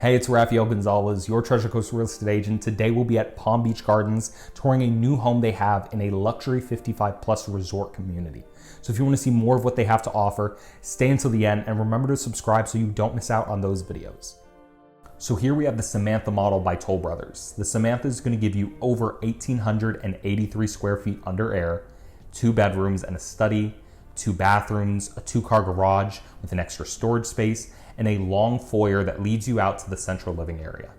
Hey, it's Raphael Gonzalez, your Treasure Coast real estate agent. Today we'll be at Palm Beach Gardens touring a new home they have in a luxury 55 plus resort community. So if you want to see more of what they have to offer, stay until the end and remember to subscribe so you don't miss out on those videos. So here we have the Samantha model by Toll Brothers. The Samantha is going to give you over 1,883 square feet under air, 2 bedrooms and a study, 2 bathrooms, a 2-car garage with an extra storage space, and a long foyer that leads you out to the central living area.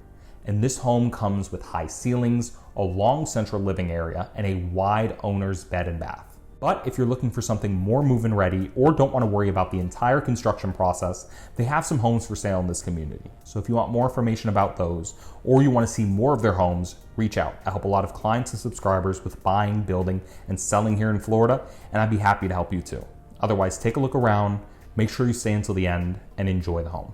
And this home comes with high ceilings, a long central living area, and a wide owner's bed and bath. But if you're looking for something more move-in ready or don't want to worry about the entire construction process, they have some homes for sale in this community. So if you want more information about those, or you want to see more of their homes, reach out. I help a lot of clients and subscribers with buying, building, and selling here in Florida, and I'd be happy to help you too. Otherwise, take a look around, make sure you stay until the end, and enjoy the home.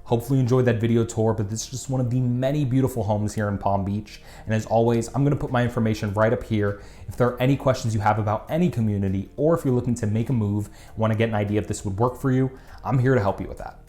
Hopefully you enjoyed that video tour, but this is just one of the many beautiful homes here in Palm Beach. And as always, I'm gonna put my information right up here. If there are any questions you have about any community, or if you're looking to make a move, wanna get an idea if this would work for you, I'm here to help you with that.